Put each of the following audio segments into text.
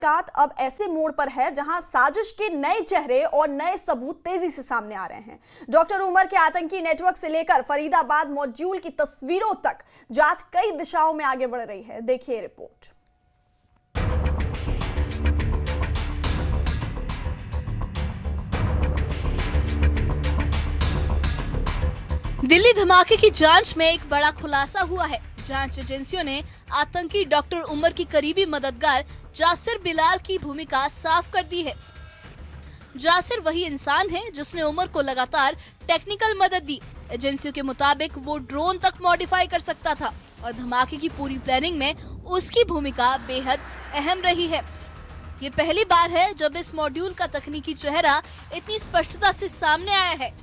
कात अब ऐसे मोड़ पर है जहां साजिश के नए चेहरे और नए सबूत तेजी से सामने आ रहे हैं। डॉक्टर उमर के आतंकी नेटवर्क से लेकर फरीदाबाद मॉड्यूल की तस्वीरों तक जांच कई दिशाओं में आगे बढ़ रही है। देखिए रिपोर्ट। दिल्ली धमाके की जांच में एक बड़ा खुलासा हुआ है। जांच एजेंसियों ने आतंकी डॉक्टर उमर की करीबी मददगार जासिर बिलाल की भूमिका साफ कर दी है। जासिर वही इंसान है जिसने उमर को लगातार टेक्निकल मदद दी। एजेंसियों के मुताबिक वो ड्रोन तक मॉडिफाई कर सकता था और धमाके की पूरी प्लानिंग में उसकी भूमिका बेहद अहम रही है। ये पहली बार है जब इस मॉड्यूल का तकनीकी चेहरा इतनी स्पष्टता से सामने आया है।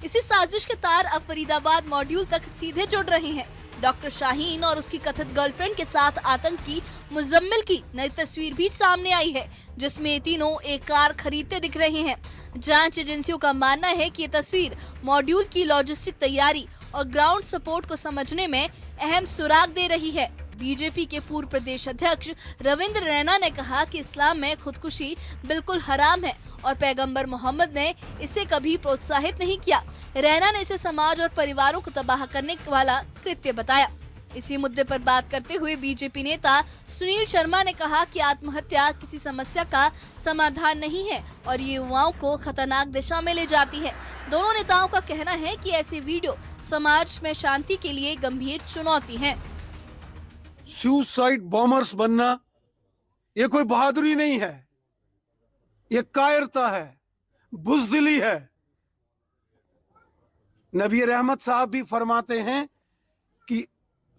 इसी साजिश के तार अब फरीदाबाद मॉड्यूल तक सीधे जुड़ रहे हैं। डॉक्टर शाहीन और उसकी कथित गर्लफ्रेंड के साथ आतंकी मुजम्मिल की नई तस्वीर भी सामने आई है, जिसमें ये तीनों एक कार खरीदते दिख रहे हैं। जांच एजेंसियों का मानना है कि ये तस्वीर मॉड्यूल की लॉजिस्टिक तैयारी और ग्राउंड सपोर्ट को समझने में अहम सुराग दे रही है। बीजेपी के पूर्व प्रदेश अध्यक्ष रविंद्र रैना ने कहा कि इस्लाम में खुदकुशी बिल्कुल हराम है और पैगंबर मोहम्मद ने इसे कभी प्रोत्साहित नहीं किया। रैना ने इसे समाज और परिवारों को तबाह करने वाला कृत्य बताया। इसी मुद्दे पर बात करते हुए बीजेपी नेता सुनील शर्मा ने कहा कि आत्महत्या किसी समस्या का समाधान नहीं है और ये युवाओं को खतरनाक दिशा में ले जाती है। दोनों नेताओं का कहना है कि ऐसे वीडियो समाज में शांति के लिए गंभीर चुनौती है। सुसाइड बॉम्बर्स बनना ये कोई बहादुरी नहीं है, ये कायरता है, बुज़दिली है। नबी रहमत साहब भी फरमाते हैं कि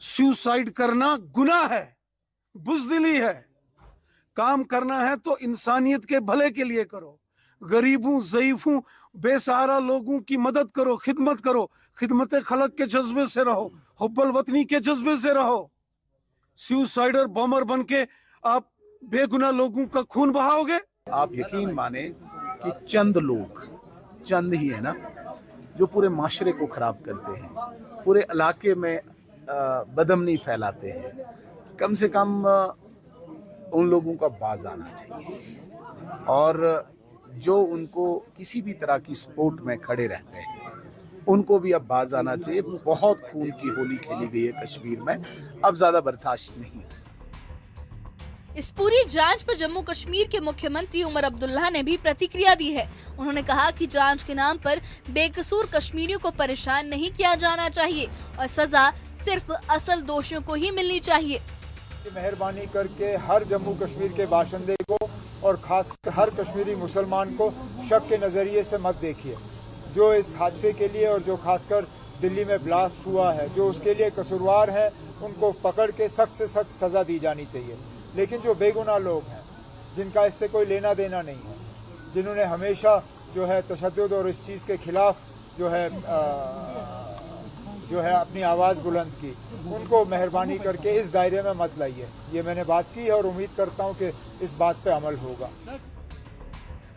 सुसाइड करना गुनाह है, बुज़दिली है। काम करना है तो इंसानियत के भले के लिए करो, गरीबों, ज़ईफों, बेसहारा लोगों की मदद करो, खिदमत करो, खिदमत खलक के जज्बे से रहो, हुब्बुल वतनी के जज्बे से रहो। सुसाइडर बॉम्बर बनके आप बेगुनाह लोगों का खून बहाओगे? आप यकीन माने कि चंद लोग, चंद ही है ना, जो पूरे माशरे को खराब करते हैं, पूरे इलाके में बदअमनी फैलाते हैं। कम से कम उन लोगों का बाज आना चाहिए और जो उनको किसी भी तरह की सपोर्ट में खड़े रहते हैं उनको भी अब बाज आना चाहिए। बहुत खून की होली खेली गई है कश्मीर में, अब ज्यादा बर्दाश्त नहीं। इस पूरी जांच पर जम्मू कश्मीर के मुख्यमंत्री उमर अब्दुल्ला ने भी प्रतिक्रिया दी है। उन्होंने कहा कि जांच के नाम पर बेकसूर कश्मीरियों को परेशान नहीं किया जाना चाहिए और सजा सिर्फ असल दोषियों को ही मिलनी चाहिए। मेहरबानी करके हर जम्मू कश्मीर के बाशिंदे को और खास हर कश्मीरी मुसलमान को शक के नजरिए से मत देखिए। जो इस हादसे के लिए और जो खासकर दिल्ली में ब्लास्ट हुआ है, जो उसके लिए कसूरवार हैं, उनको पकड़ के सख्त से सख्त सजा दी जानी चाहिए। लेकिन जो बेगुनाह लोग हैं, जिनका इससे कोई लेना देना नहीं है, जिन्होंने हमेशा जो है तशद्दुद और इस चीज़ के खिलाफ जो है अपनी आवाज़ बुलंद की, उनको मेहरबानी करके इस दायरे में मत लाइए। ये मैंने बात की है और उम्मीद करता हूँ कि इस बात पे अमल होगा।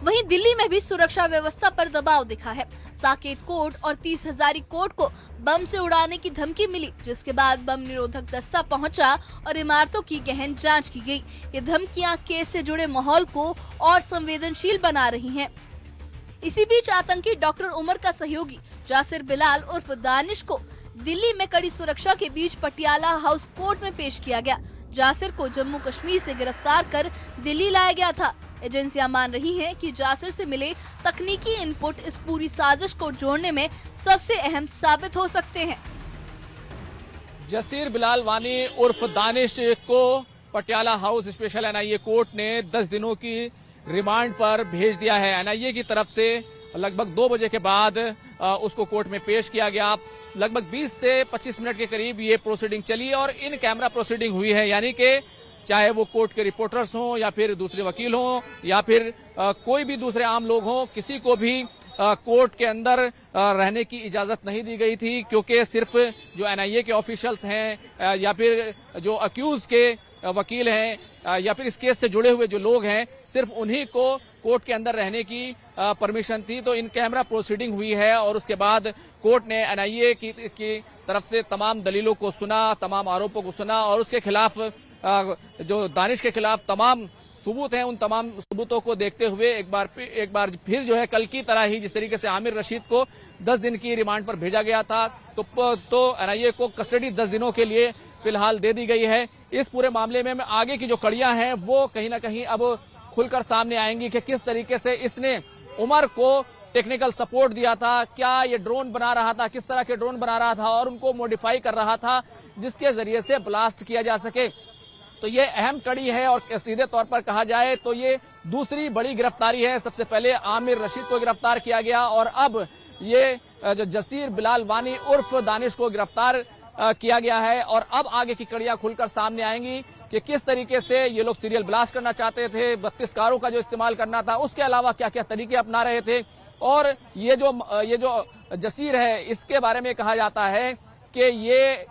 वहीं दिल्ली में भी सुरक्षा व्यवस्था पर दबाव दिखा है। साकेत कोर्ट और 30 हजारी कोर्ट को बम से उड़ाने की धमकी मिली, जिसके बाद बम निरोधक दस्ता पहुंचा और इमारतों की गहन जांच की गई। ये धमकियां केस से जुड़े माहौल को और संवेदनशील बना रही हैं। इसी बीच आतंकी डॉक्टर उमर का सहयोगी जासिर बिलाल उर्फ दानिश को दिल्ली में कड़ी सुरक्षा के बीच पटियाला हाउस कोर्ट में पेश किया गया। जासिर को जम्मू कश्मीर से गिरफ्तार कर दिल्ली लाया गया था। एजेंसियां मान रही हैं कि जासिर से मिले तकनीकी इनपुट इस पूरी साजिश को जोड़ने में सबसे अहम साबित हो सकते हैं। जासिर बिलाल वानी उर्फ दानिश को Patiala house special NIA court ने 10 दिनों की रिमांड पर भेज दिया है। एनआईए की तरफ से लगभग 2 बजे के बाद उसको कोर्ट में पेश किया गया। लगभग 20 से 25 मिनट के करीब ये प्रोसीडिंग चली और इन कैमरा प्रोसीडिंग हुई है, यानी कि चाहे वो कोर्ट के रिपोर्टर्स हों या फिर दूसरे वकील हों या फिर कोई भी दूसरे आम लोग हों, किसी को भी कोर्ट के अंदर रहने की इजाजत नहीं दी गई थी, क्योंकि सिर्फ जो एनआईए के ऑफिशियल्स हैं या फिर जो अक्यूज के वकील हैं या फिर इस केस से जुड़े हुए जो लोग हैं, सिर्फ उन्हीं को कोर्ट के अंदर रहने की परमिशन थी। तो इन कैमरा प्रोसीडिंग हुई है और उसके बाद कोर्ट ने एनआईए की तरफ से तमाम दलीलों को सुना, तमाम आरोपों को सुना और उसके खिलाफ जो दानिश के खिलाफ तमाम सबूत हैं, उन तमाम सबूतों को देखते हुए एक बार फिर जो है कल की तरह ही जिस तरीके से आमिर रशीद को 10 दिन की रिमांड पर भेजा गया था, तो एनआईए को कस्टडी 10 दिनों के लिए फिलहाल दे दी गई है। इस पूरे मामले में आगे की जो कड़ियां हैं वो कहीं ना कहीं अब खुलकर सामने आएंगी कि किस तरीके से इसने उमर को टेक्निकल सपोर्ट दिया था, क्या ये ड्रोन बना रहा था, किस तरह के ड्रोन बना रहा था और उनको मॉडिफाई कर रहा था जिसके जरिए से ब्लास्ट किया जा सके। तो ये अहम कड़ी है और सीधे तौर पर कहा जाए तो ये दूसरी बड़ी गिरफ्तारी है। सबसे पहले आमिर रशीद को गिरफ्तार किया गया और अब ये जो जसीर बिलाल वानी उर्फ दानिश को गिरफ्तार किया गया है और अब आगे की कड़ियां खुलकर सामने आएंगी कि किस तरीके से ये लोग सीरियल ब्लास्ट करना चाहते थे, 32 कारों का जो इस्तेमाल करना था, उसके अलावा क्या क्या तरीके अपना रहे थे। और ये जो जसीर है इसके बारे में कहा जाता है कि ये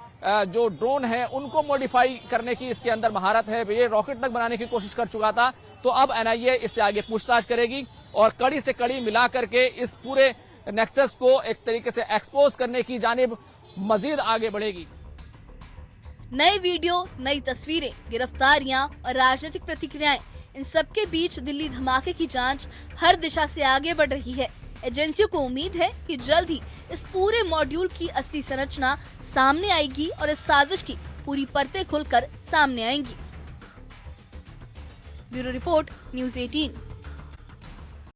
जो ड्रोन है उनको मॉडिफाई करने की इसके अंदर महारत है, ये रॉकेट तक बनाने की कोशिश कर चुका था। तो अब एनआईए इससे आगे पूछताछ करेगी और कड़ी से कड़ी मिला करके इस पूरे नेक्सस को एक तरीके से एक्सपोज करने की जानिब मजीद आगे बढ़ेगी। नए वीडियो, नई तस्वीरें, गिरफ्तारियां और राजनीतिक प्रतिक्रियाएं, इन सबके बीच दिल्ली धमाके की जांच हर दिशा से आगे बढ़ रही है। एजेंसियों को उम्मीद है कि जल्द ही इस पूरे मॉड्यूल की असली संरचना सामने आएगी और इस साजिश की पूरी परतें खुलकर सामने आएंगी। Bureau report, news 18।